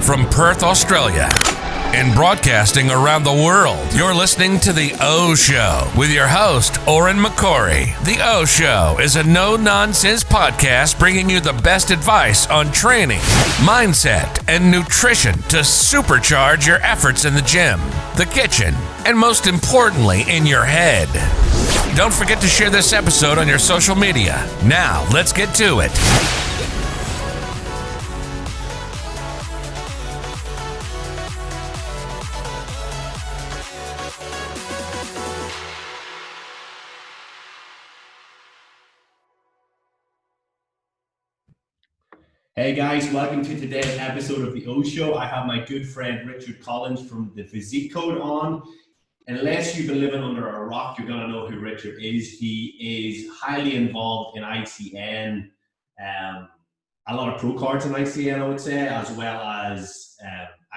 From Perth, Australia, and broadcasting around the world, you're listening to The O Show with your host, Oren McCory. The O Show is a no-nonsense podcast bringing you the best advice on training, mindset, and nutrition to supercharge your efforts in the gym, the kitchen, and most importantly, in your head. Don't forget to share this episode on your social media. Now, let's get to it. Hey guys, welcome to today's episode of The O Show. I have my good friend Richard Collins from the Physique Code on. Unless you've been living under a rock, you're going to know who Richard is. He is highly involved in ICN, a lot of pro cards in ICN, I would say, as well as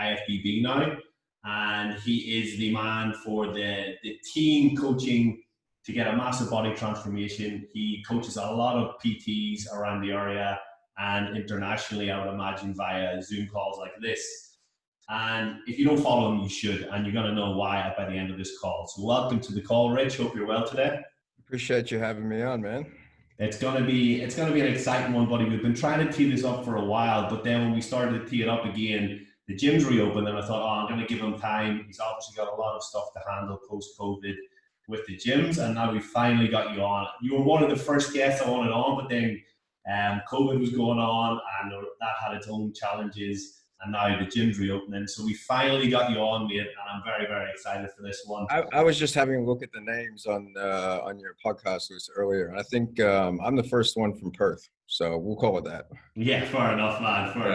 IFBB now. And he is the man for the team coaching to get a massive body transformation. He coaches a lot of PTs around the area and internationally, I would imagine, via Zoom calls like this. And if you don't follow him, you should, and you're going to know why by the end of this call. So welcome to the call, Rich. Hope you're well today. Appreciate you having me on, man. It's going to be an exciting one, buddy. We've been trying to tee this up for a while, but then when we started to tee it up again, the gyms reopened, and I thought, I'm going to give him time. He's obviously got a lot of stuff to handle post-COVID with the gyms, and now we finally got you on. You were one of the first guests I wanted on, but then COVID was going on, and that had its own challenges, and now the gym's reopening. So we finally got you on, mate, and I'm very, very excited for this one. I was just having a look at the names on your podcast list earlier, and I think I'm the first one from Perth, so we'll call it that. Yeah, fair enough, man. Fair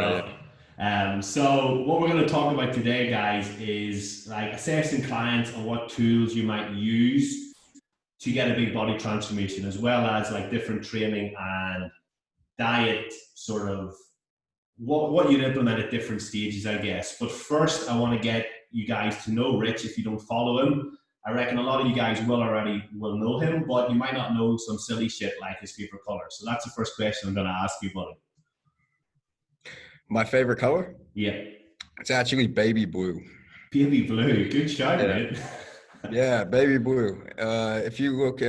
enough. So what we're going to talk about today, guys, is like assessing clients and what tools you might use to get a big body transformation, as well as like different training and diet, sort of what you'd implement at different stages, I guess. But first, I want to get you guys to know Rich. If you don't follow him, I reckon a lot of you guys will know him, but you might not know some silly shit like his favorite color. So that's the first question I'm going to ask you, buddy. My favorite color? Yeah. It's actually baby blue. Baby blue. Good shout, mate. Yeah, baby blue. If you look,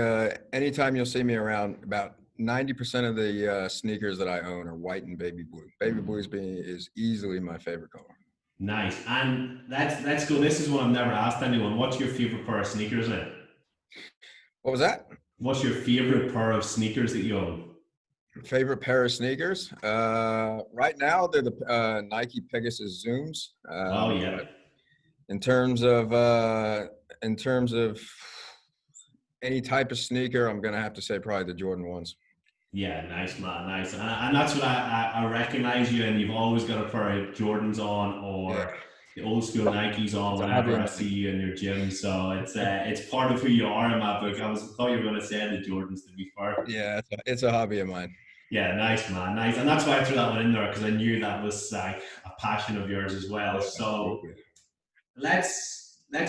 anytime you'll see me around, about 90% of the sneakers that I own are white and baby blue. Baby blue is easily my favorite color. Nice. And that's cool. This is one I've never asked anyone. What's your favorite pair of sneakers then? What was that? What's your favorite pair of sneakers that you own? Favorite pair of sneakers? Right now, they're the Nike Pegasus Zooms. Oh yeah. In terms of any type of sneaker, I'm gonna have to say probably the Jordan 1s. Yeah, nice, man, nice. And that's what I recognize you, and you've always got a pair of Jordans on, or the old school Nikes on whenever I see you in your gym. So it's part of who you are in my book. I thought you were going to say the Jordans, to be fair. Yeah, it's a hobby of mine. Yeah, nice, man, nice. And that's why I threw that one in there, because I knew that was like a passion of yours as well. So let's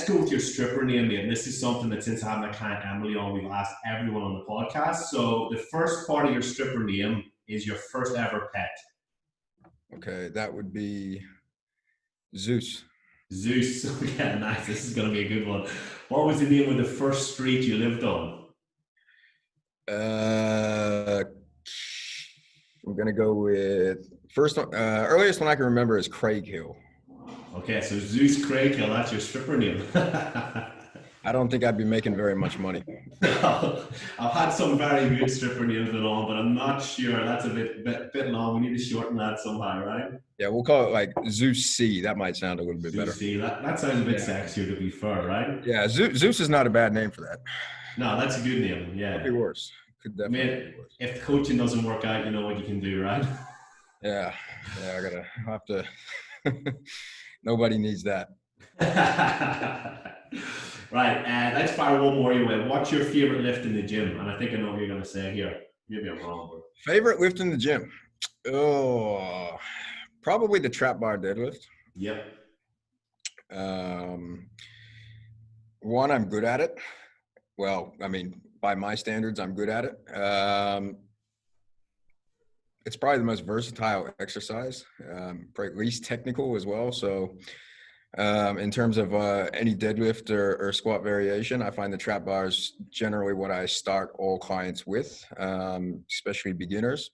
go with your stripper name, mate. And this is something that, since I have my client Emily on, we've asked everyone on the podcast. So the first part of your stripper name is your first ever pet. Okay, that would be Zeus. Zeus. Yeah, nice. This is going to be a good one. What was the name of the first street you lived on? I'm going to go with earliest one I can remember is Craig Hill. Okay, so Zeus Craig Hill, that's your stripper name. I don't think I'd be making very much money. I've had some very good stripper names and all, but I'm not sure. That's a bit long. We need to shorten that somehow, right? Yeah, we'll call it like Zeus C. That might sound a little bit better. Zeus C. That sounds a bit sexier, to be fair, right? Yeah, Zeus is not a bad name for that. No, that's a good name. Yeah. Could be worse. Could definitely be worse. If the coaching doesn't work out, you know what you can do, right? Yeah, I'll have to. Nobody needs that. Right, let's fire one more your way. What's your favorite lift in the gym? And I think I know what you're going to say here. Maybe I'm wrong. But... Favorite lift in the gym? Oh, probably the trap bar deadlift. Yep. One, I'm good at it. Well, I mean, by my standards, I'm good at it. it's probably the most versatile exercise, probably least technical as well. So in terms of any deadlift or squat variation, I find the trap bar is generally what I start all clients with, especially beginners.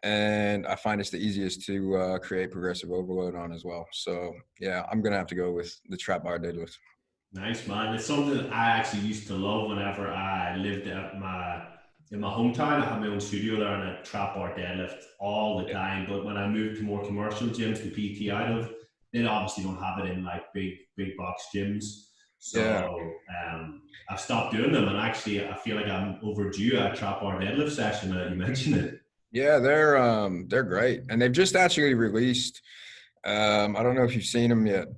And I find it's the easiest to create progressive overload on as well. So yeah, I'm gonna have to go with the trap bar deadlift. Nice, man. It's something that I actually used to love whenever I lived in my hometown. I had my own studio there and a trap bar deadlift all the Yeah, time. But when I moved to more commercial gyms to PT out of, they obviously don't have it in like big box gyms. yeah, So I've stopped doing them, and actually I feel like I'm overdue a trap bar deadlift session. Now that you mention it. yeah. They're great, and they've just actually released. I don't know if you've seen them yet.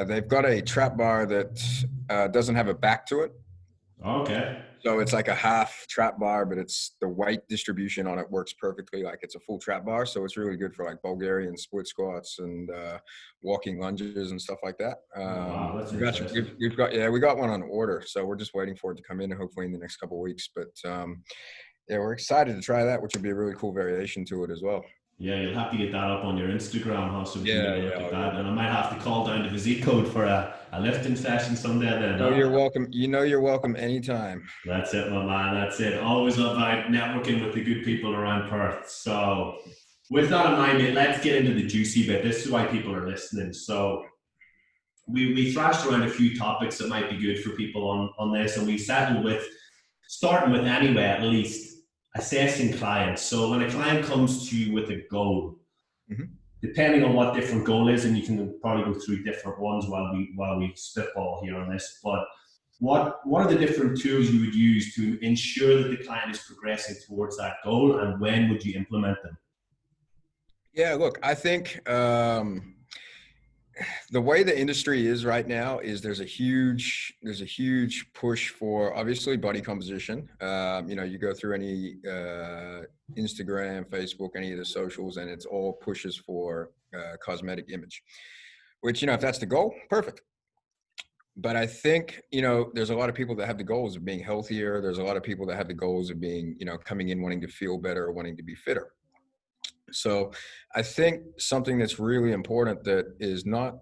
They've got a trap bar that doesn't have a back to it. Okay. So it's like a half trap bar, but it's the weight distribution on it works perfectly. Like it's a full trap bar. So it's really good for like Bulgarian split squats and walking lunges and stuff like that. Oh wow, that's We've, interesting. we've got, yeah, we got one on order. So we're just waiting for it to come in hopefully in the next couple of weeks. But yeah, we're excited to try that, which would be a really cool variation to it as well. Yeah, you'll have to get that up on your Instagram, huh, so we can get Yeah, a look yeah. at that. And I might have to call down to Physique Code for a lifting session someday then. No, Huh? you're welcome. You know, you're welcome anytime. That's it, my man. That's it. Always about networking with the good people around Perth. So, with that in mind, mate, let's get into the juicy bit. This is why people are listening. So, we thrashed around a few topics that might be good for people on this, and we settled with starting with anyway, at least assessing clients. So, when a client comes to you with a goal, Mhm. depending on what different goal is, and you can probably go through different ones while we spitball here on this, but what are the different tools you would use to ensure that the client is progressing towards that goal, and when would you implement them? Yeah, look, I think the way the industry is right now is there's a huge push for obviously body composition. You know, you go through any Instagram, Facebook, any of the socials, and it's all pushes for cosmetic image. Which, you know, if that's the goal, perfect. But I think, you know, there's a lot of people that have the goals of being healthier. There's a lot of people that have the goals of being, you know, coming in wanting to feel better or wanting to be fitter. So I think something that's really important that is not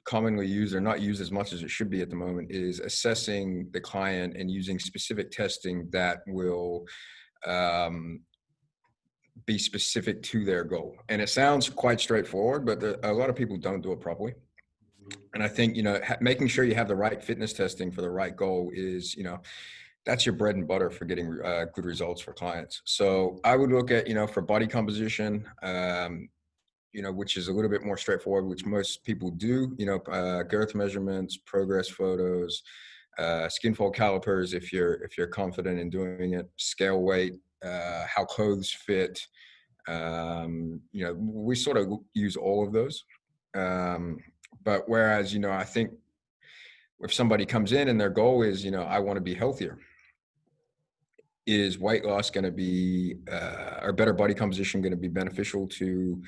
commonly used or not used as much as it should be at the moment is assessing the client and using specific testing that will um, be specific to their goal. And it sounds quite straightforward, but a lot of people don't do it properly. And I think, you know, making sure you have the right fitness testing for the right goal is, you know, that's your bread and butter for getting good results for clients. So I would look at, you know, for body composition, you know, which is a little bit more straightforward, which most people do, you know, girth measurements, progress photos, skin fold calipers, if you're confident in doing it, scale weight, how clothes fit. You know, we sort of use all of those. But whereas, you know, I think if somebody comes in and their goal is, you know, I want to be healthier, is weight loss going to be or better body composition going to be beneficial to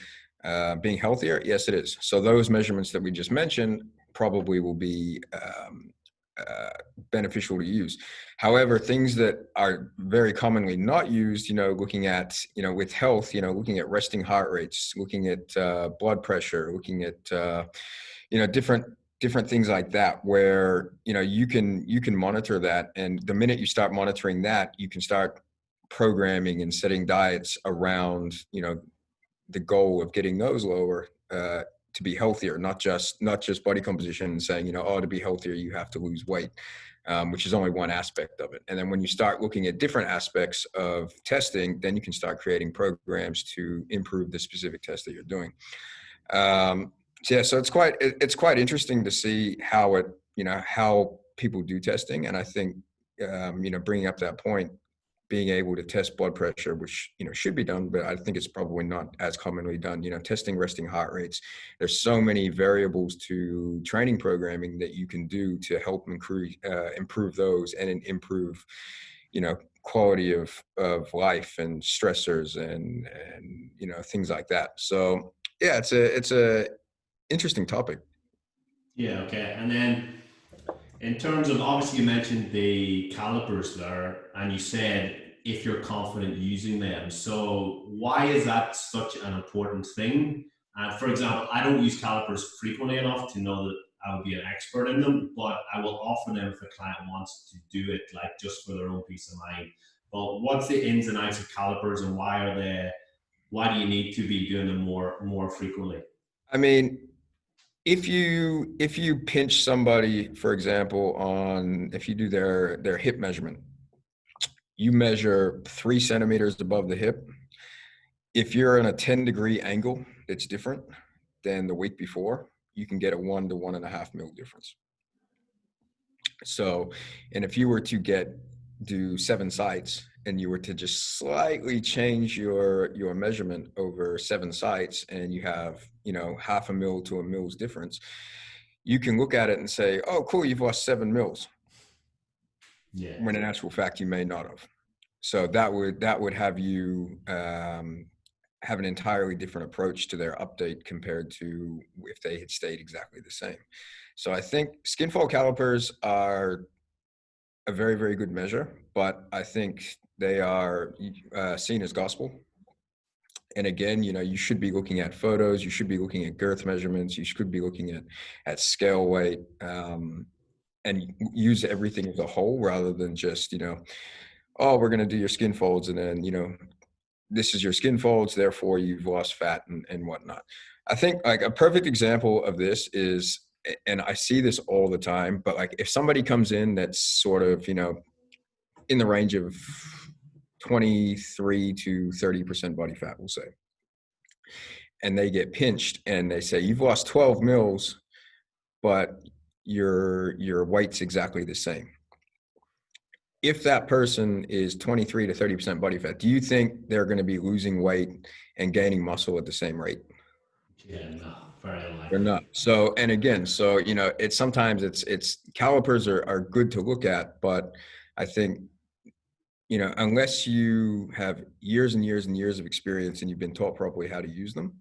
being healthier? Yes, it is. So those measurements that we just mentioned probably will be beneficial to use. However, things that are very commonly not used, you know, looking at, you know, with health, you know, looking at resting heart rates, looking at blood pressure, looking at, you know, different things like that, where, you know, you can monitor that. And the minute you start monitoring that, you can start programming and setting diets around, you know, the goal of getting those lower to be healthier, not just body composition and saying, you know, oh, to be healthier, you have to lose weight, which is only one aspect of it. And then when you start looking at different aspects of testing, then you can start creating programs to improve the specific test that you're doing. So yeah, so it's quite interesting to see how it, you know, how people do testing. And I think, you know, bringing up that point, being able to test blood pressure, which, you know, should be done, but I think it's probably not as commonly done, you know, testing resting heart rates. There's so many variables to training programming that you can do to help improve those and improve, you know, quality of life and stressors and, you know, things like that. So yeah, it's a interesting topic. Yeah, okay. And then in terms of, obviously you mentioned the calipers there, and you said if you're confident using them. So why is that such an important thing? For example, I don't use calipers frequently enough to know that I would be an expert in them, but I will offer them if a client wants to do it, like just for their own peace of mind. But what's the ins and outs of calipers, and why do you need to be doing them more frequently? I mean, if you pinch somebody, for example, on if you do their hip measurement, you measure 3 centimeters above the hip. If you're in a 10-degree angle, it's different than the week before. You can get a 1 to 1.5 mil difference. So, and if you were to do 7 sites and you were to just slightly change your measurement over 7 sites, and you have, 0.5 mil to a mil's difference, you can look at it and say, oh, cool, you've lost 7 mils. Yeah. When in actual fact, you may not have. So that would have you have an entirely different approach to their update compared to if they had stayed exactly the same. So I think skin fold calipers are a very, very good measure, but I think they are seen as gospel. And again, you should be looking at photos, you should be looking at girth measurements, you should be looking at scale weight, and use everything as a whole rather than just, oh, we're going to do your skin folds, and then, this is your skin folds, therefore you've lost fat and whatnot. I think like a perfect example of this is, and I see this all the time, but like if somebody comes in that's sort of, in the range of 23 to 30% body fat, we'll say, and they get pinched and they say, you've lost 12 mils, but your weight's exactly the same. If that person is 23 to 30% body fat, do you think they're going to be losing weight and gaining muscle at the same rate? Yeah, no, very unlikely. They're not. So, and again, so, it's sometimes it's calipers are good to look at, but I think, unless you have years and years and years of experience and you've been taught properly how to use them,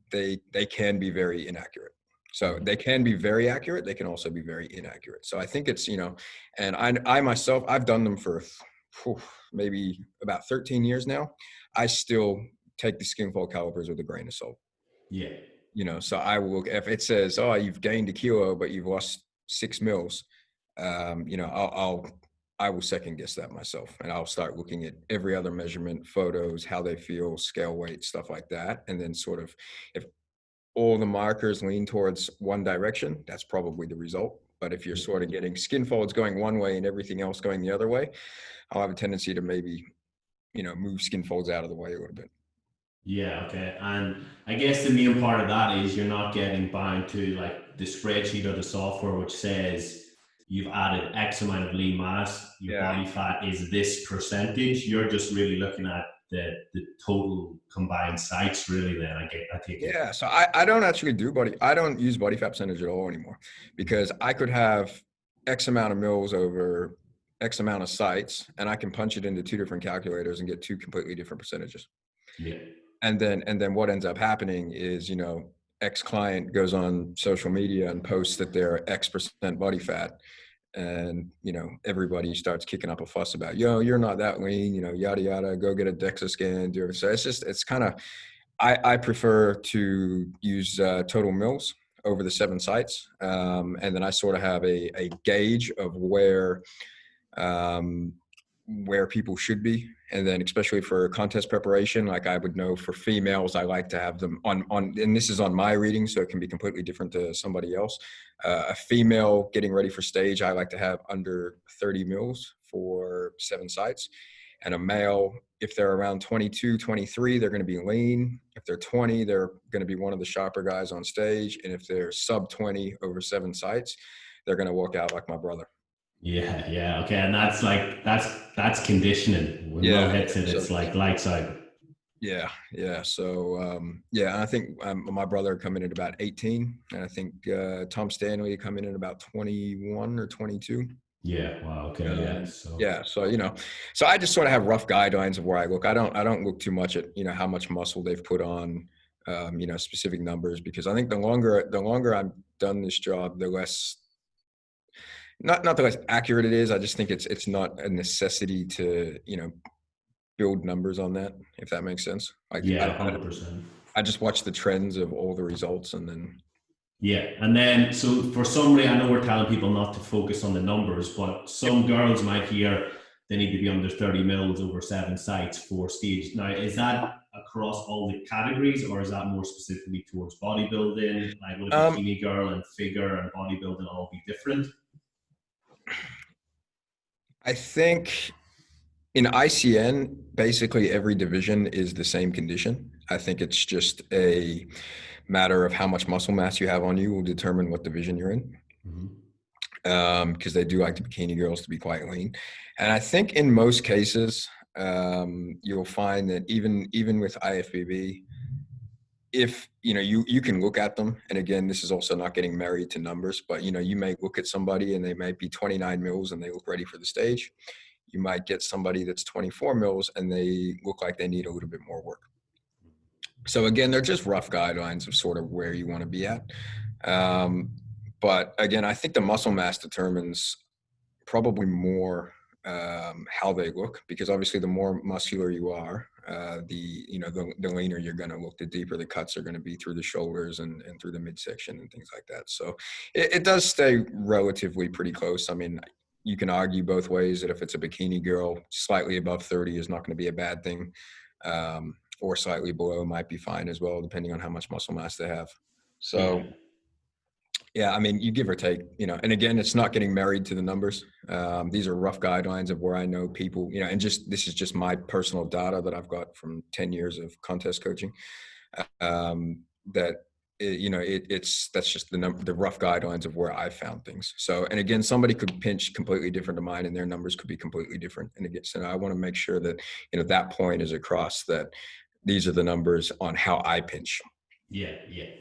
they can be very inaccurate. So they can be very accurate. They can also be very inaccurate. So I think it's, and I myself, I've done them for maybe about 13 years now. I still take the skin fold calipers with a grain of salt. Yeah. So I will, if it says, oh, you've gained a kilo, but you've lost 6 mils, I will second guess that myself, and I'll start looking at every other measurement, photos, how they feel, scale weight, stuff like that. And then sort of, if all the markers lean towards one direction, that's probably the result. But if you're sort of getting skin folds going one way and everything else going the other way, I'll have a tendency to maybe, move skin folds out of the way a little bit. Yeah, okay. And I guess the main part of that is you're not getting bound to like the spreadsheet or the software which says you've added X amount of lean mass, your body fat is this percentage. You're just really looking at the total combined sites, really. Then I take it. Yeah, so I don't actually I don't use body fat percentage at all anymore, because I could have X amount of mils over X amount of sites, and I can punch it into 2 different calculators and get 2 completely different percentages. Yeah. And then what ends up happening is, X client goes on social media and posts that they're X% body fat. And, everybody starts kicking up a fuss about, you're not that lean, yada, yada, go get a DEXA scan. So it's kind of, I prefer to use total mils over the 7 sites. And then I sort of have a gauge of where people should be. And then especially for contest preparation, like I would know for females, I like to have them on, and this is on my reading, so it can be completely different to somebody else. A female getting ready for stage, I like to have under 30 mils for 7 sites. And a male, if they're around 22, 23, they're going to be lean. If they're 20, they're going to be one of the sharper guys on stage. And if they're sub 20 over 7 sites, they're going to walk out like my brother. Yeah, okay, and that's conditioning. When Mo hits it, it's like lights out. Yeah. So I think my brother come in at about 18, and I think Tom Stanley come in at about 21 or 22. Yeah. Wow. Okay. So so I just sort of have rough guidelines of where I look. I don't look too much at how much muscle they've put on, specific numbers, because I think the longer I've done this job, the less not the less accurate it is. I just think it's not a necessity to, build numbers on that, if that makes sense. Like Yeah, 100%. I just watch the trends of all the results and then. Yeah, and then so for somebody, I know we're telling people not to focus on the numbers, but some girls might hear they need to be under 30 mils over 7 sites, 4 stage. Now, is that across all the categories, or is that more specifically towards bodybuilding? Like, would a Um, bikini girl and figure and bodybuilding all be different? I think in ICN, basically every division is the same condition. I think it's just a matter of how much muscle mass you have on you will determine what division you're in. Mm-hmm. Because they do like the bikini girls to be quite lean. And I think in most cases, you'll find that even with IFBB, if you can look at them, and again, this is also not getting married to numbers, but you may look at somebody and they might be 29 mils and they look ready for the stage. You might get somebody that's 24 mils and they look like they need a little bit more work. So again, they're just rough guidelines of sort of where you want to be at. But again, I think the muscle mass determines probably more how they look, because obviously the more muscular you are, the leaner you're going to look, the deeper the cuts are going to be through the shoulders and through the midsection and things like that. So it does stay relatively pretty close. I mean, you can argue both ways that if it's a bikini girl, slightly above 30 is not going to be a bad thing. Or slightly below might be fine as well, depending on how much muscle mass they have. Yeah. So yeah, I mean, you give or take, and again, it's not getting married to the numbers. These are rough guidelines of where I know people, and this is just my personal data that I've got from 10 years of contest coaching. That, that's just the rough guidelines of where I found things. So, and again, somebody could pinch completely different to mine and their numbers could be completely different. And again, so I want to make sure that, that point is across, that these are the numbers on how I pinch. Yeah,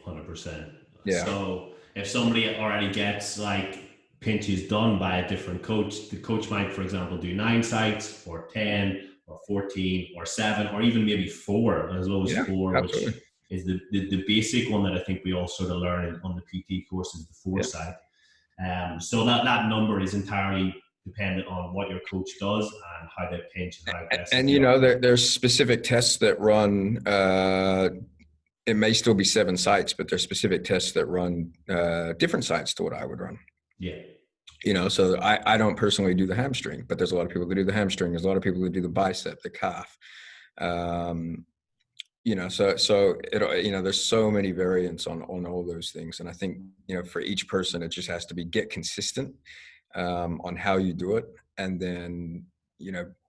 100%. Yeah. So if somebody already gets like pinches done by a different coach, the coach might, for example, do 9 sites or 10 or 14 or 7 or even maybe 4, as low as Yeah, 4, which absolutely. is the basic one that I think we all sort of learn on the PT course is the 4 Yeah. site. So that number is entirely dependent on what your coach does and how they pinch and how aggressive And they are. there's specific tests that run. It may still be 7 sites, but there's specific tests that run different sites to what I would run. Yeah. So I don't personally do the hamstring, but there's a lot of people that do the hamstring. There's a lot of people that do the bicep, the calf. So there's so many variants on all those things, and I think for each person, it just has to be get consistent on how you do it, and then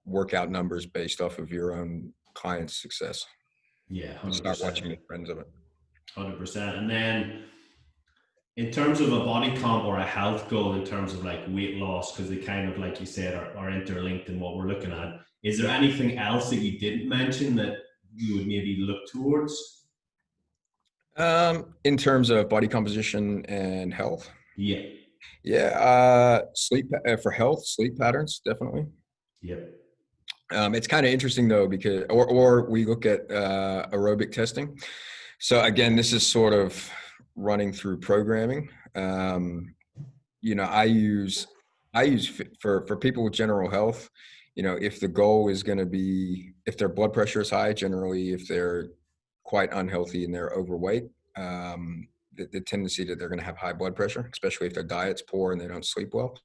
work out numbers based off of your own client's success. Yeah, And start 100%. watching the trends of it. 100%. And then in terms of a body comp or a health goal, in terms of like weight loss, because they kind of, like you said, are interlinked in what we're looking at, is there anything else that you didn't mention that you would maybe look towards? In terms of body composition and health, Yeah. sleep for health, sleep patterns, definitely. Yep. It's kind of interesting though, because, or we look at aerobic testing. So again, this is sort of running through programming. I use for people with general health, if the goal is going to be, if their blood pressure is high, generally, if they're quite unhealthy and they're overweight, the tendency that they're going to have high blood pressure, especially if their diet's poor and they don't sleep well.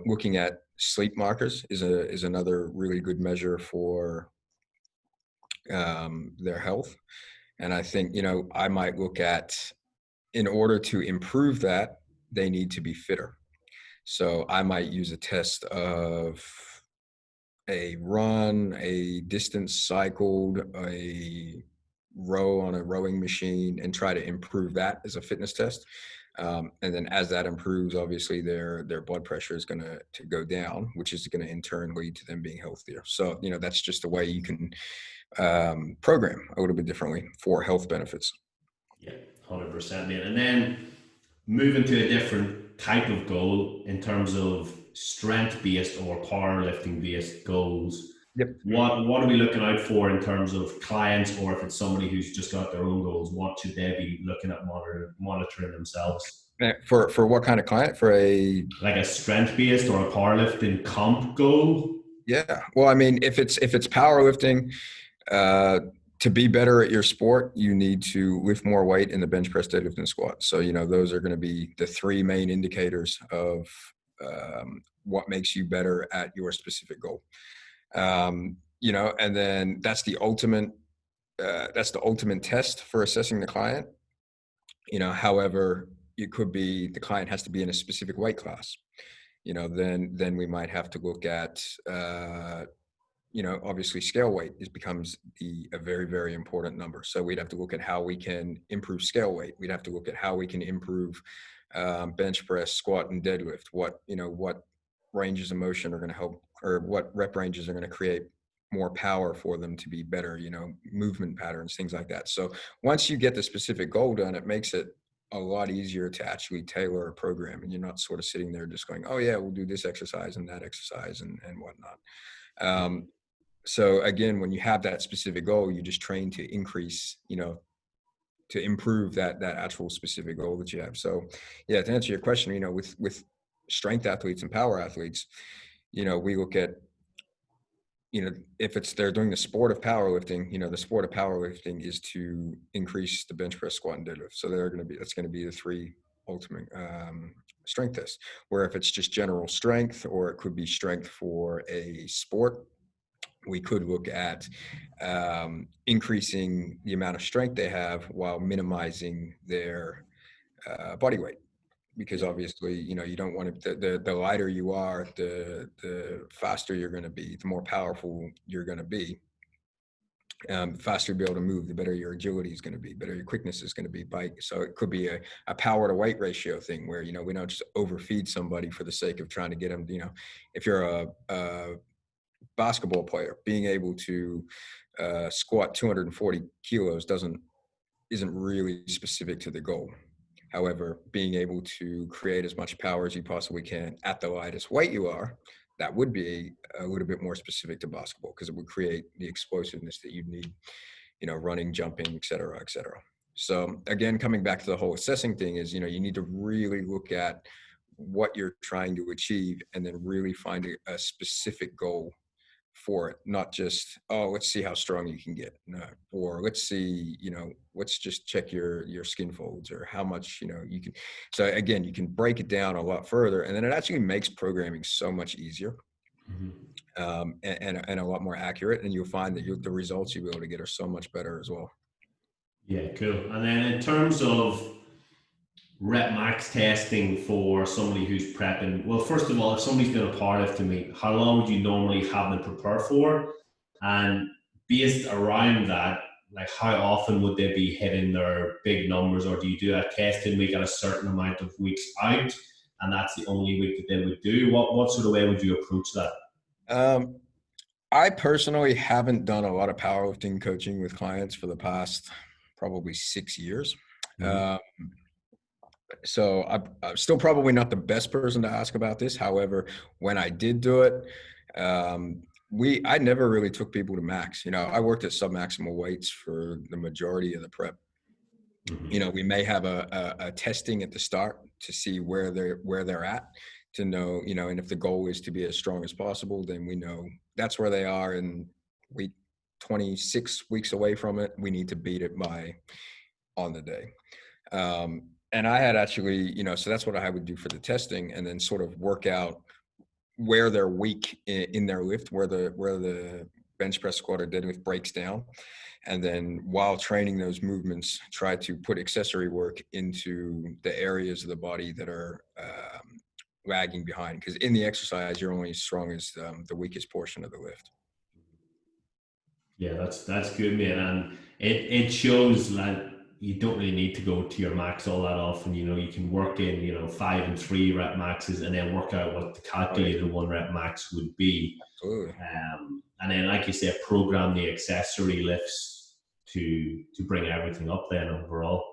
Looking at sleep markers is another really good measure for their health. And I think, I might look at, in order to improve that, they need to be fitter. So I might use a test of a run, a distance cycled, a row on a rowing machine, and try to improve that as a fitness test. And then as that improves, obviously their blood pressure is going to go down, which is going to in turn lead to them being healthier. So, that's just a way you can program a little bit differently for health benefits. Yeah, 100%, man. And then moving to a different type of goal in terms of strength based or powerlifting based goals. Yep. What are we looking out for in terms of clients, or if it's somebody who's just got their own goals, what should they be looking at monitoring themselves? For what kind of client? For a Like a strength based or a powerlifting comp goal? Yeah. Well, I mean, if it's powerlifting, uh, to be better at your sport, you need to lift more weight in the bench press, deadlift, and squat. So, those are going to be the three main indicators of what makes you better at your specific goal. And then that's the ultimate test for assessing the client. However, it could be the client has to be in a specific weight class. Then we might have to look at obviously scale weight becomes a very, very important number. So we'd have to look at how we can improve scale weight. We'd have to look at how we can improve bench press, squat, and deadlift. What ranges of motion are going to help, or what rep ranges are going to create more power for them to be better, movement patterns, things like that. So once you get the specific goal done, it makes it a lot easier to actually tailor a program, and you're not sort of sitting there just going, oh yeah, we'll do this exercise and that exercise and whatnot. So again, when you have that specific goal, you just train to increase, to improve that actual specific goal that you have. So yeah, to answer your question, with strength athletes and power athletes, we look at, if they're doing the sport of powerlifting, the sport of powerlifting is to increase the bench press, squat, and deadlift. So that's going to be the three ultimate strength tests. Where if it's just general strength, or it could be strength for a sport, we could look at increasing the amount of strength they have while minimizing their body weight. Because obviously, you don't want to, the lighter you are, the faster you're going to be, the more powerful you're going to be. The faster you'll be able to move, the better your agility is going to be, better your quickness is going to be. So it could be a power to weight ratio thing where, we don't just overfeed somebody for the sake of trying to get them, if you're a basketball player, being able to squat 240 kilos isn't really specific to the goal. However, being able to create as much power as you possibly can at the lightest weight you are, that would be a little bit more specific to basketball, because it would create the explosiveness that you need, running, jumping, et cetera, et cetera. So again, coming back to the whole assessing thing is, you need to really look at what you're trying to achieve, and then really find a specific goal for it, not just, oh, let's see how strong you can get, no, or let's see, let's just check your skin folds, or how much, you can. So again, you can break it down a lot further, and then it actually makes programming so much easier, and a lot more accurate, and you'll find that the results you'll be able to get are so much better as well. Yeah, cool. And then in terms of rep max testing for somebody who's prepping, well, first of all, if somebody's doing a powerlift to meet, how long would you normally have them prepare for? And based around that, like how often would they be hitting their big numbers, or do you do a testing week at a certain amount of weeks out, and that's the only week that they would do? What sort of way would you approach that? I personally haven't done a lot of powerlifting coaching with clients for the past probably 6 years. So I'm still probably not the best person to ask about this. However, when I did do it, I never really took people to max. I worked at submaximal weights for the majority of the prep. We may have a testing at the start to see where they're at, to know, and if the goal is to be as strong as possible, then we know that's where they are. And week 26 weeks away from it, we need to beat it on the day. And I had actually, so that's what I would do for the testing, and then sort of work out where they're weak in their lift, where the bench press, squat, or deadlift breaks down. And then while training those movements, try to put accessory work into the areas of the body that are lagging behind. Because in the exercise, you're only as strong as the weakest portion of the lift. Yeah, that's good, man. And it shows that you don't really need to go to your max all that often. You can work in, 5 and 3 rep maxes, and then work out what the calculated 1 rep max would be. Absolutely. And then, like you said, program the accessory lifts to bring everything up then overall.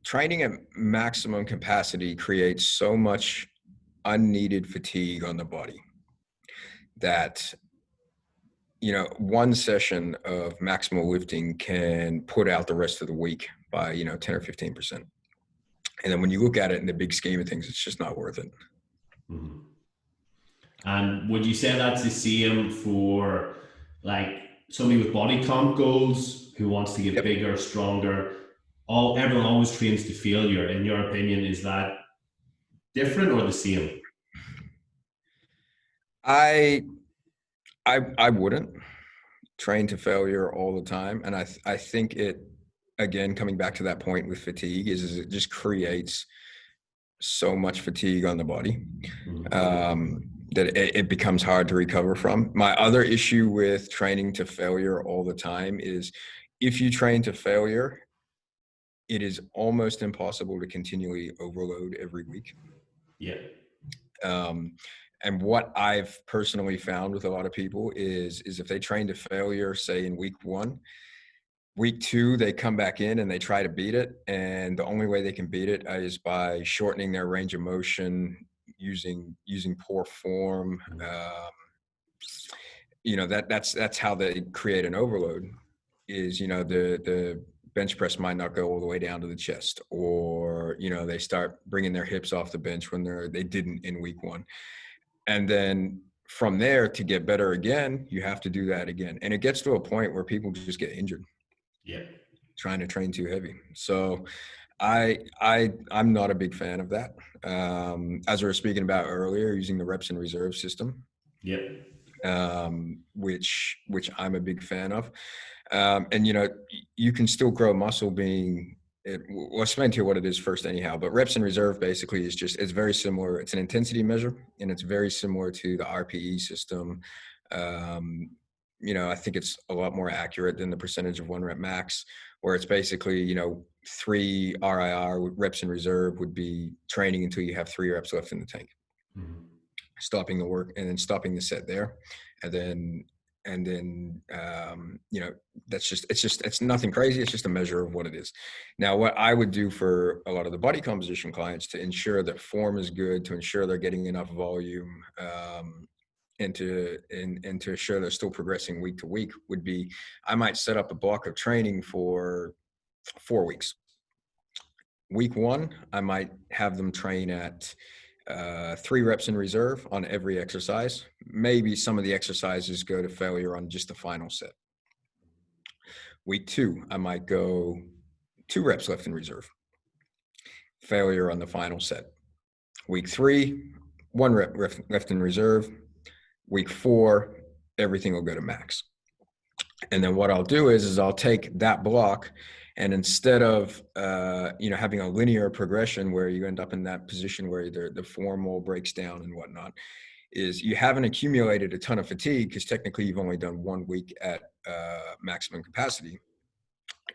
Training at maximum capacity creates so much unneeded fatigue on the body that, one session of maximal lifting can put out the rest of the week by, 10 or 15%. And then when you look at it in the big scheme of things, it's just not worth it. Mm-hmm. And would you say that's the same for like somebody with body comp goals who wants to get bigger, stronger? Everyone always trains to failure. In your opinion, is that different or the same? I wouldn't train to failure all the time, and I think it, again, coming back to that point with fatigue, is it just creates so much fatigue on the body that it becomes hard to recover from. My other issue with training to failure all the time is if you train to failure, it is almost impossible to continually overload every week. Yeah. And what I've personally found with a lot of people is if they train to failure, say in week 1, week 2, they come back in and they try to beat it. And the only way they can beat it is by shortening their range of motion, using poor form. That's how they create an overload is, the bench press might not go all the way down to the chest, or, they start bringing their hips off the bench when they didn't in week 1. And then from there, to get better again, you have to do that again. And it gets to a point where people just get injured. Yeah. Trying to train too heavy. So I'm not a big fan of that. As we were speaking about earlier, using the reps and reserve system. Yep. Which I'm a big fan of. And you can still grow muscle being it. We'll explain to you what it is first anyhow, but reps and reserve basically it's very similar. It's an intensity measure, and it's very similar to the RPE system. I think it's a lot more accurate than the percentage of 1 rep max, where it's basically, 3 RIR reps in reserve would be training until you have 3 reps left in the tank. Mm-hmm. Stopping the work and then stopping the set there. And then it's nothing crazy. It's just a measure of what it is. Now, what I would do for a lot of the body composition clients to ensure that form is good, to ensure they're getting enough volume, and to ensure they're still progressing week to week would be, I might set up a block of training for 4 weeks. Week 1, I might have them train at 3 reps in reserve on every exercise. Maybe some of the exercises go to failure on just the final set. Week 2, I might go 2 reps left in reserve. Failure on the final set. Week 3, 1 rep left in reserve. Week 4, everything will go to max. And then what I'll do is I'll take that block, and instead of having a linear progression where you end up in that position where the form all breaks down and whatnot, is you haven't accumulated a ton of fatigue because technically you've only done 1 week at maximum capacity.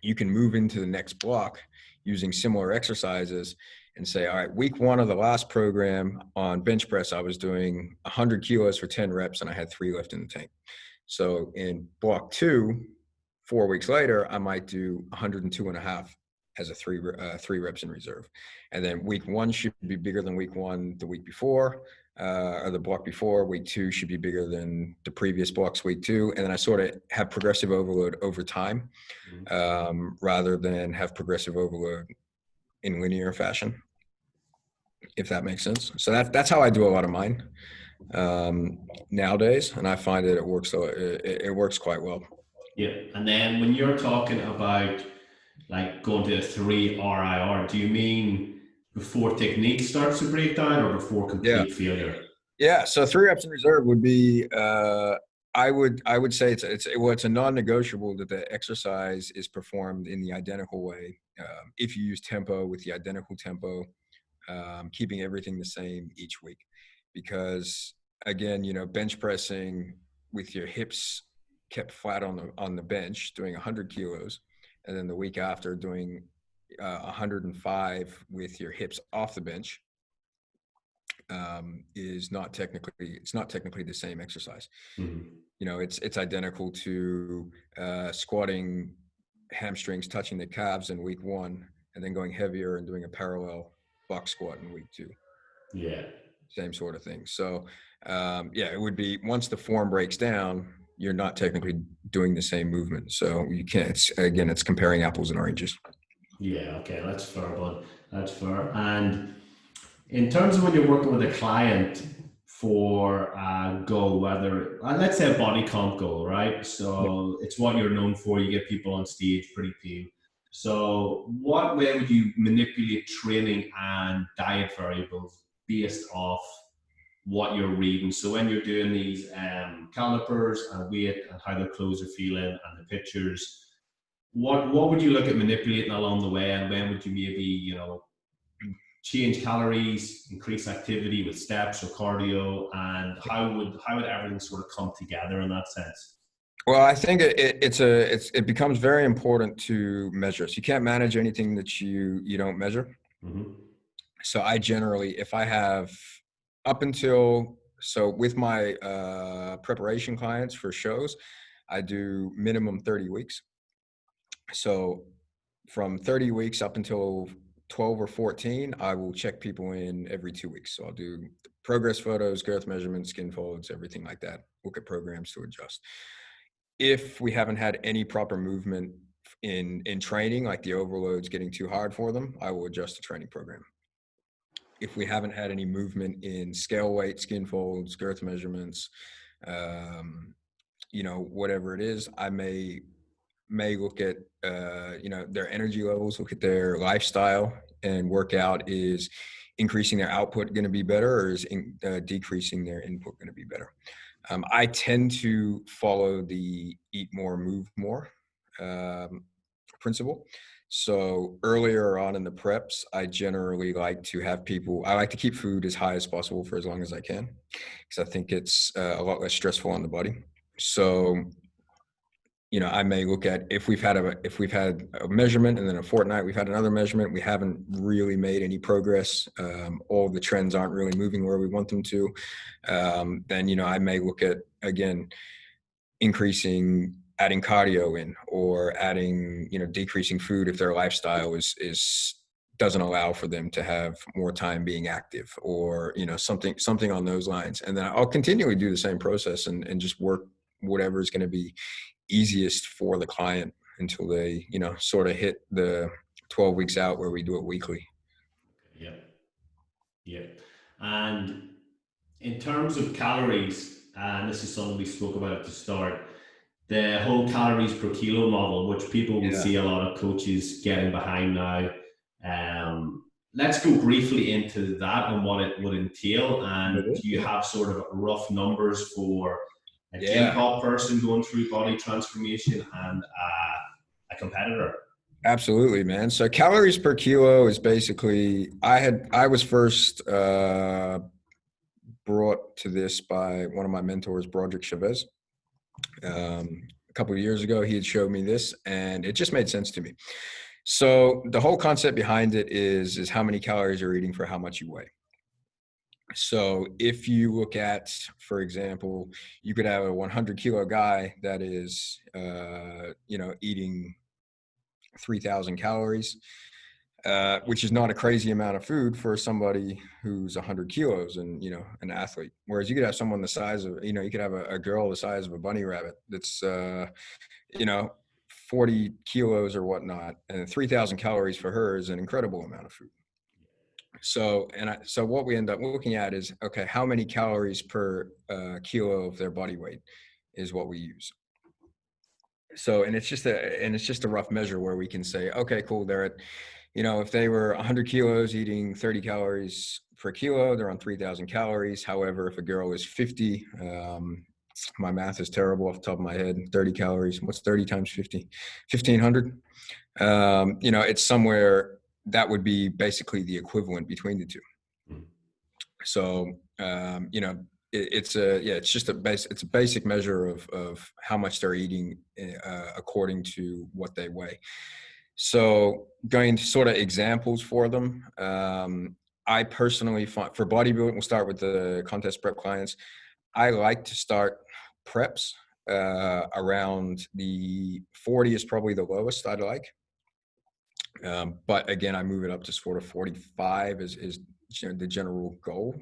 You can move into the next block using similar exercises and say, all right, week 1 of the last program on bench press, I was doing 100 kilos for 10 reps and I had 3 left in the tank. So in block 2, 4 weeks later, I might do 102.5 as a 3 reps in reserve. And then week 1 should be bigger than week 1 the week before, or the block before. Week 2 should be bigger than the previous block's week 2. And then I sort of have progressive overload over time, rather than have progressive overload in linear fashion, if that makes sense. So that's how I do a lot of mine nowadays, and I find that it works quite well. Yeah. And then when you're talking about like going to a 3 RIR, do you mean before technique starts to break down or before complete failure? Yeah. So 3 reps in reserve would be, I would say it's a non-negotiable that the exercise is performed in the identical way. If you use tempo with the identical tempo, keeping everything the same each week, because again, bench pressing with your hips kept flat on the bench doing 100 kilos, and then the week after doing 105 with your hips off the bench, is not technically the same exercise. Mm-hmm. It's identical to squatting hamstrings touching the calves in week 1 and then going heavier and doing a parallel box squat in week 2. Yeah. same sort of thing. So yeah, it would be once the form breaks down, you're not technically doing the same movement. So you can't, it's comparing apples and oranges. Yeah, okay, that's fair, bud. That's fair. And in terms of when you're working with a client for a goal, whether let's say a body comp goal, right? So it's what you're known for. You get people on stage pretty keen. So what way would you manipulate training and diet variables based off what you're reading? So when you're doing these calipers and weight and how the clothes are feeling and the pictures, what would you look at manipulating along the way, and when would you maybe change calories, increase activity with steps or cardio, and how would everything sort of come together in that sense? Well, I think it becomes very important to measure. So you can't manage anything that you don't measure. Mm-hmm. So I generally, if I have up until, so with my preparation clients for shows, I do minimum 30 weeks. So from 30 weeks up until 12 or 14, I will check people in every 2 weeks. So I'll do progress photos, girth measurements, skin folds, everything like that. Look at programs to adjust. If we haven't had any proper movement in training, like the overload's getting too hard for them, I will adjust the training program. If we haven't had any movement in scale weight, skin folds, girth measurements, whatever it is, I may look at their energy levels, look at their lifestyle, and work out, is increasing their output going to be better, or is decreasing their input going to be better. I tend to follow the eat more, move more principle. So earlier on in the preps, I generally like to have people, I like to keep food as high as possible for as long as I can, because I think it's a lot less stressful on the body. So I may look at, if we've had a measurement, and then a fortnight we've had another measurement, we haven't really made any progress, all the trends aren't really moving where we want them to, then I may look at, again, adding cardio in, or decreasing food if their lifestyle is doesn't allow for them to have more time being active, or something on those lines. And then I'll continually do the same process and just work whatever is going to be easiest for the client until they sort of hit the 12 weeks out where we do it weekly. Yeah, yeah. And in terms of calories, and this is something we spoke about at the start, the whole calories per kilo model, which people will Yeah. see a lot of coaches getting behind now. Let's go briefly into that and what it would entail. And do you Yeah. have sort of rough numbers for a gym Yeah. pop person going through body transformation and a competitor? Absolutely, man. So calories per kilo is basically, I was first brought to this by one of my mentors, Broderick Chavez. A couple of years ago, he had showed me this, and it just made sense to me. So the whole concept behind it is how many calories you're eating for how much you weigh. So if you look at, for example, you could have a 100-kilo guy that is, eating 3,000 calories, which is not a crazy amount of food for somebody who's 100 kilos and, an athlete. Whereas you could have someone the size of, you could have a girl the size of a bunny rabbit that's, 40 kilos or whatnot, and 3,000 calories for her is an incredible amount of food. So what we end up looking at is, okay, how many calories per kilo of their body weight is what we use. So, and it's just a rough measure where we can say, okay, cool, they're at, if they were 100 kilos eating 30 calories per kilo, they're on 3,000 calories. However, if a girl is 50, my math is terrible off the top of my head, 30 calories, what's 30 times 50? 1,500. It's somewhere that would be basically the equivalent between the two. So, it's a basic measure of how much they're eating according to what they weigh. So going to sort of examples for them. I personally find, for bodybuilding, we'll start with the contest prep clients. I like to start preps around the 40 is probably the lowest I'd like. But again, I move it up to sort of 45 is the general goal.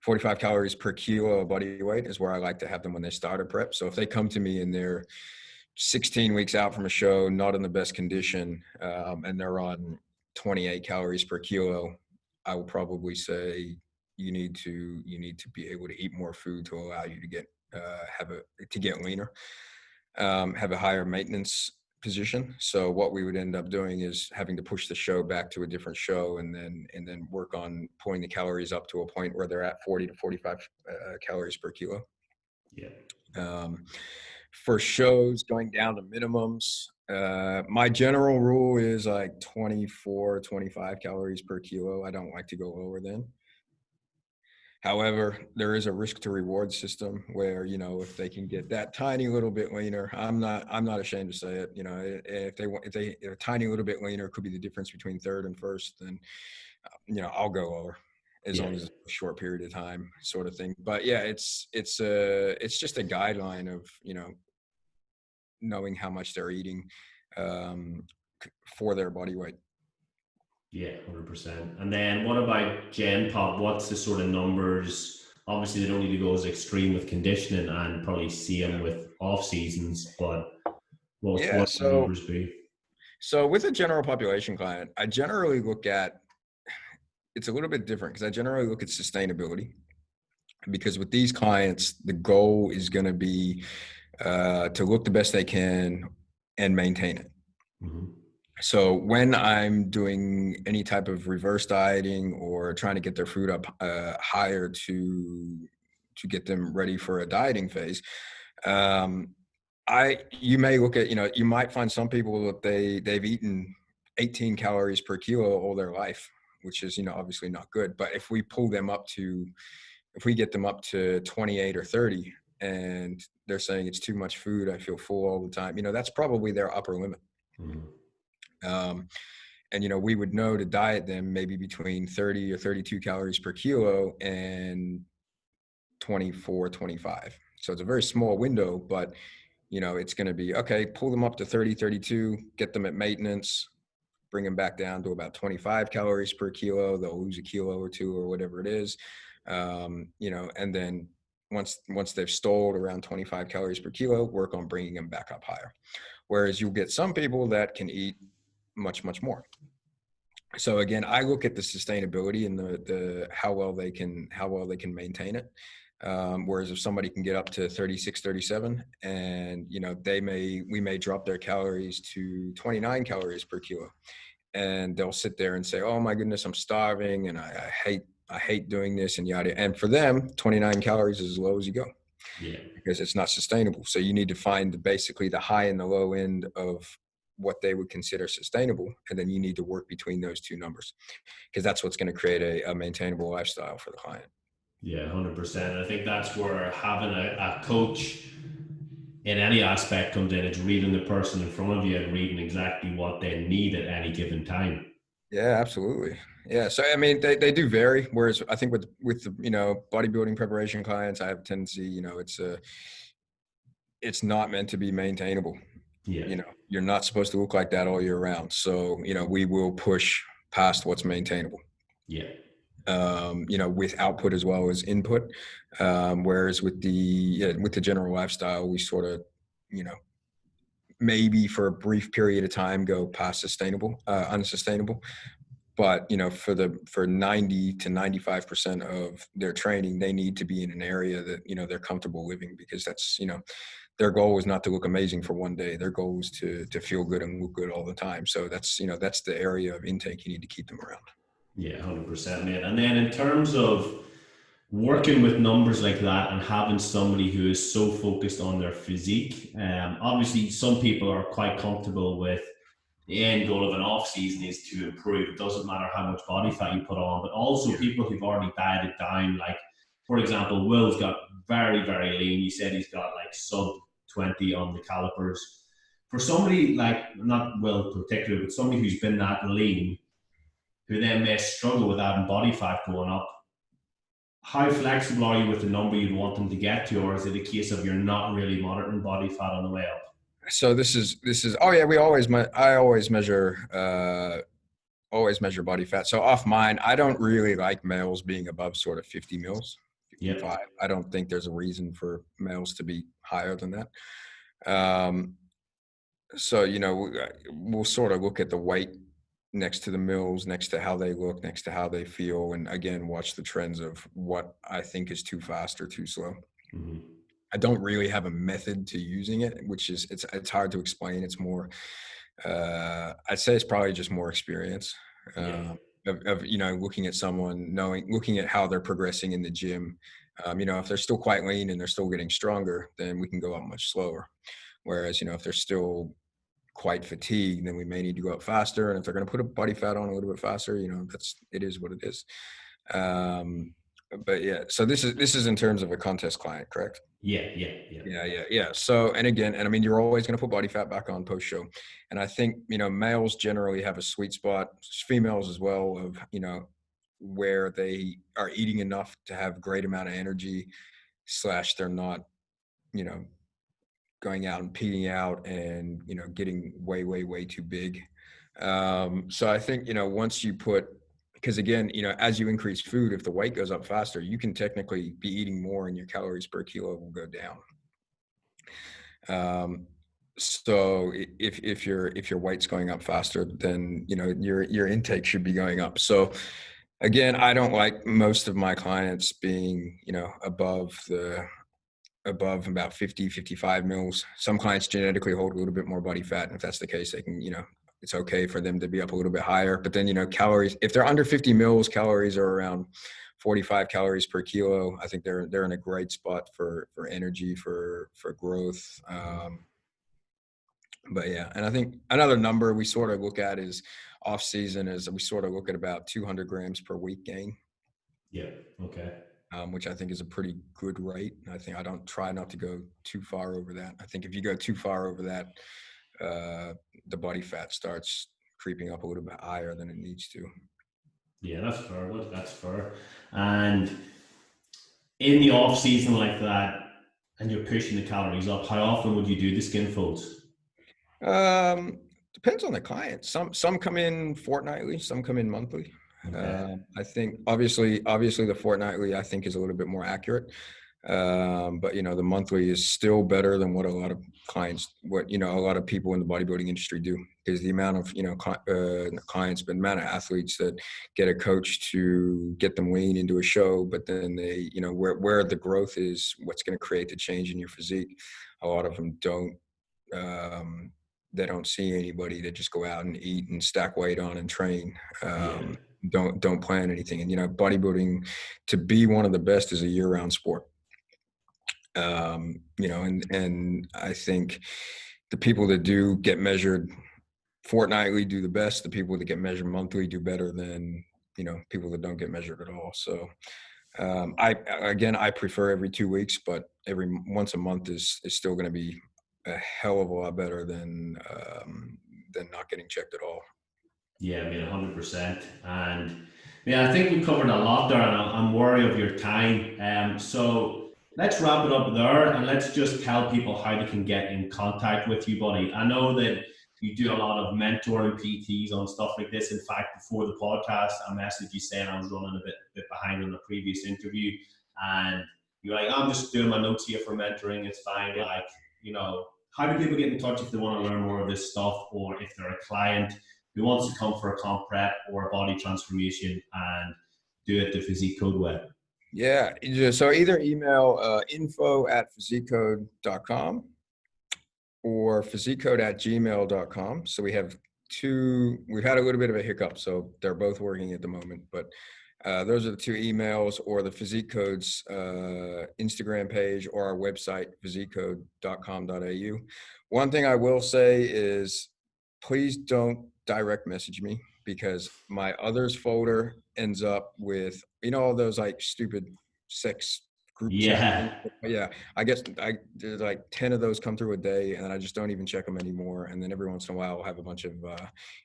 45 calories per kilo of body weight is where I like to have them when they start a prep. So if they come to me and they're 16 weeks out from a show, not in the best condition, and they're on 28 calories per kilo, I will probably say you need to be able to eat more food to allow you to get get leaner, have a higher maintenance position. So what we would end up doing is having to push the show back to a different show, and then work on pulling the calories up to a point where they're at 40 to 45 calories per kilo. Yeah. For shows, going down to minimums, my general rule is like 24, 25 calories per kilo. I don't like to go lower than. However, there is a risk to reward system where, if they can get that tiny little bit leaner, I'm not ashamed to say it. If they're a tiny little bit leaner, could be the difference between third and first, then, I'll go lower as long as it's a short period of time, sort of thing. But yeah, it's just a guideline of, knowing how much they're eating for their body weight. Yeah, 100%. And then what about Gen Pop? What's the sort of numbers? Obviously, they don't need to go as extreme with conditioning and probably see them with off seasons, but what the numbers be? So with a general population client, I generally look at, it's a little bit different because I generally look at sustainability, because with these clients, the goal is going to be to look the best they can and maintain it. Mm-hmm. So when I'm doing any type of reverse dieting or trying to get their food up higher to get them ready for a dieting phase, you may look at, you might find some people that they've eaten 18 calories per kilo all their life, which is, obviously not good. But if we get them up to 28 or 30 and they're saying it's too much food, I feel full all the time, that's probably their upper limit. Mm-hmm. And, we would know to diet them maybe between 30 or 32 calories per kilo and 24, 25. So it's a very small window, but, it's going to be, okay, pull them up to 30, 32, get them at maintenance, bring them back down to about 25 calories per kilo. They'll lose a kilo or two or whatever it is. And then once they've stalled around 25 calories per kilo, work on bringing them back up higher. Whereas you'll get some people that can eat much, much more. So again, I look at the sustainability and the how well they can maintain it. Whereas if somebody can get up to 36, 37 and, we may drop their calories to 29 calories per kilo, and they'll sit there and say, oh my goodness, I'm starving and I hate doing this and yada. And for them, 29 calories is as low as you go. Yeah. Because it's not sustainable. So you need to find basically the high and the low end of what they would consider sustainable. And then you need to work between those two numbers, because that's what's going to create a maintainable lifestyle for the client. Yeah, 100%. I think that's where having a coach in any aspect comes in. It's reading the person in front of you and reading exactly what they need at any given time. Yeah, absolutely. Yeah. So, I mean, they do vary. Whereas I think with the, bodybuilding preparation clients, I have a tendency, it's not meant to be maintainable. Yeah. You're not supposed to look like that all year round. So, we will push past what's maintainable. Yeah. With output as well as input. Whereas with the general lifestyle, we sort of, maybe for a brief period of time go past unsustainable. But, for 90 to 95% of their training, they need to be in an area that, they're comfortable living, because that's, their goal is not to look amazing for one day. Their goal is to feel good and look good all the time. So that's, that's the area of intake you need to keep them around. Yeah, 100%, man. And then in terms of working with numbers like that and having somebody who is so focused on their physique, obviously some people are quite comfortable with the end goal of an off season is to improve. It doesn't matter how much body fat you put on, but also people who've already dieted down. Like, for example, Will's got very, very lean. He said he's got like sub 20 on the calipers. For somebody like, not Will particularly, but somebody who's been that lean, who then may struggle with having body fat going up, how flexible are you with the number you'd want them to get to, or is it a case of you're not really monitoring body fat on the way up? So this is I always measure always measure body fat. So off mine, I don't really like males being above sort of 50 mils, 55. Yep. I don't think there's a reason for males to be higher than that. So, we'll sort of look at the weight next to the mills, next to how they look, next to how they feel, and again, watch the trends of what I think is too fast or too slow. Mm-hmm. I don't really have a method to using it, which is it's hard to explain. It's more, I'd say it's probably just more experience Yeah. of looking at someone, looking at how they're progressing in the gym. If they're still quite lean and they're still getting stronger, then we can go up much slower. Whereas, if they're still quite fatigued, then we may need to go up faster. And if they're going to put a body fat on a little bit faster, it is what it is. But yeah, so this is in terms of a contest client, correct? Yeah. Yeah. So, and I mean, you're always going to put body fat back on post show. And I think, males generally have a sweet spot, females as well, of, where they are eating enough to have great amount of energy / they're not, going out and peeing out and, getting way too big. So I think, once you because again, as you increase food, if the weight goes up faster, you can technically be eating more and your calories per kilo will go down. So if your weight's going up faster, then, your intake should be going up. So again, I don't like most of my clients being, above about 50, 55 mils. Some clients genetically hold a little bit more body fat. And if that's the case, they can, it's okay for them to be up a little bit higher. But then, calories, if they're under 50 mils, calories are around 45 calories per kilo. I think they're in a great spot for energy, for growth. But yeah, and I think another number we sort of look at is off season is we sort of look at about 200 grams per week gain. Yeah. Okay. Which I think is a pretty good rate. I think I don't try not to go too far over that. I think if you go too far over that, the body fat starts creeping up a little bit higher than it needs to. Yeah, that's fair. Well, that's fair. And in the off season like that, and you're pushing the calories up, how often would you do the skin folds? Depends on the client. Some come in fortnightly, some come in monthly. Okay. I think obviously the fortnightly I think is a little bit more accurate. But the monthly is still better than what a lot of people in the bodybuilding industry do, because the amount of clients, but the amount of athletes that get a coach to get them lean into a show, but then they where the growth is, what's going to create the change in your physique. A lot of them don't. They don't see anybody. They just go out and eat and stack weight on and train. Yeah. Don't plan anything. And bodybuilding, to be one of the best, is a year-round sport. And I think the people that do get measured fortnightly do the best. The people that get measured monthly do better than people that don't get measured at all. So I prefer every 2 weeks, but every once a month is still going to be a hell of a lot better than not getting checked at all. Yeah, I mean, 100%. And yeah, I think we covered a lot there, and I'm worried of your time. So let's wrap it up there, and let's just tell people how they can get in contact with you, buddy. I know that you do a lot of mentoring PTs on stuff like this. In fact, before the podcast, I messaged you saying I was running a bit behind on the previous interview, and you're like, I'm just doing my notes here for mentoring. It's fine. Yeah. Like, how do people get in touch if they want to learn more of this stuff, or if they're a client who wants to come for a comp prep or a body transformation and do it the Physique Code way? Yeah. So either email info@physiquecode.com or physiquecode@gmail.com. So we've had a little bit of a hiccup, so they're both working at the moment, but those are the two emails, or the Physique Code's Instagram page, or our website, physiquecode.com.au. One thing I will say is, please don't direct message me, because my others folder ends up with, all those like stupid sex group chat. Yeah. Yeah. I guess there's like 10 of those come through a day, and I just don't even check them anymore. And then every once in a while I'll have a bunch of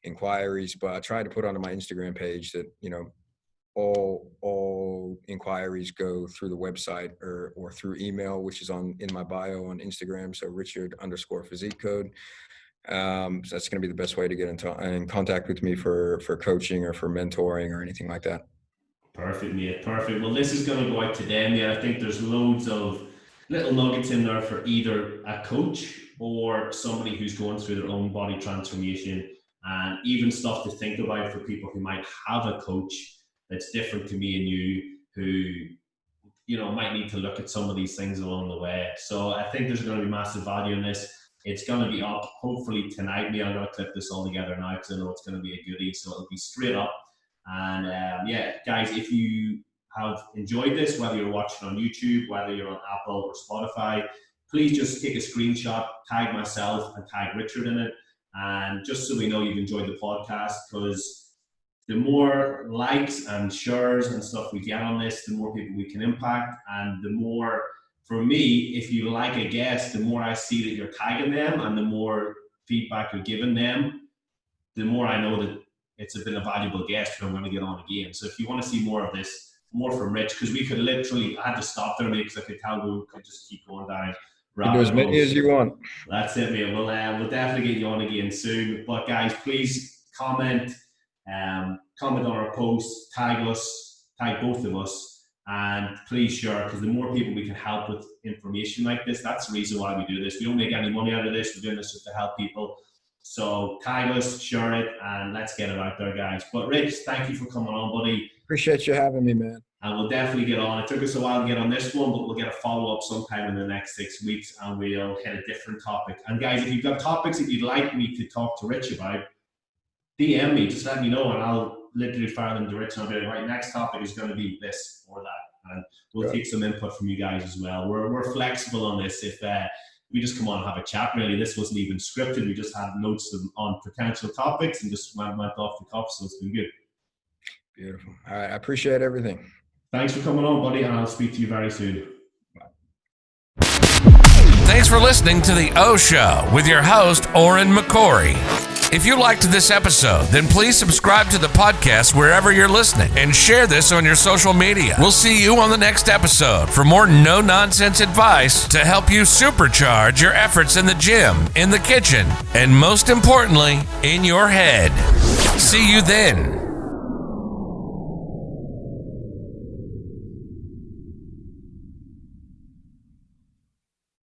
inquiries, but I try to put onto my Instagram page that, all inquiries go through the website or through email, which is in my bio on Instagram. So Richard _Physique Code. So that's going to be the best way to get in contact with me for coaching or for mentoring or anything like that. Perfect, mate. Perfect. Well, this is going to go out today, mate. I think there's loads of little nuggets in there for either a coach or somebody who's going through their own body transformation, and even stuff to think about for people who might have a coach that's different to me and you, who, you know, might need to look at some of these things along the way. So I think there's going to be massive value in this. It's going to be up hopefully tonight. Me, I'm going to clip this all together now because I know it's going to be a goodie. So it'll be straight up. And yeah, guys, if you have enjoyed this, whether you're watching on YouTube, whether you're on Apple or Spotify, please just take a screenshot, tag myself and tag Richard in it. And just so we know you've enjoyed the podcast, because the more likes and shares and stuff we get on this, the more people we can impact. And the more, for me, if you like a guest, the more I see that you're tagging them and the more feedback you're giving them, the more I know that it's been a valuable guest who I'm going to get on again. So if you want to see more of this, more from Rich, because we could literally, I had to stop there, mate, because I could tell we could just keep going down. You do as many as you want. That's it, mate. We'll definitely get you on again soon. But guys, please comment on our posts, tag us, tag both of us, and please share, because the more people we can help with information like this, that's the reason why we do this. We don't make any money out of this. We're doing this just to help people. So tag us, share it, and let's get it out there, guys. But Rich, thank you for coming on, buddy. Appreciate you having me, man. And we'll definitely get on. It took us a while to get on this one, but we'll get a follow-up sometime in the next 6 weeks, and we'll hit a different topic. And guys, if you've got topics that you'd like me to talk to Rich about, DM me, just let me know, and I'll literally fire them to Rich, and I'll be like, right, next topic is going to be this or that. And we'll take some input from you guys as well. We're flexible on this. If we just come on and have a chat, really. This wasn't even scripted. We just had notes on potential topics and just went off the cuff, so it's been good. Beautiful. All right, I appreciate everything. Thanks for coming on, buddy, and I'll speak to you very soon. Thanks for listening to The O Show with your host, Oren McCory. If you liked this episode, then please subscribe to the podcast wherever you're listening and share this on your social media. We'll see you on the next episode for more no-nonsense advice to help you supercharge your efforts in the gym, in the kitchen, and most importantly, in your head. See you then.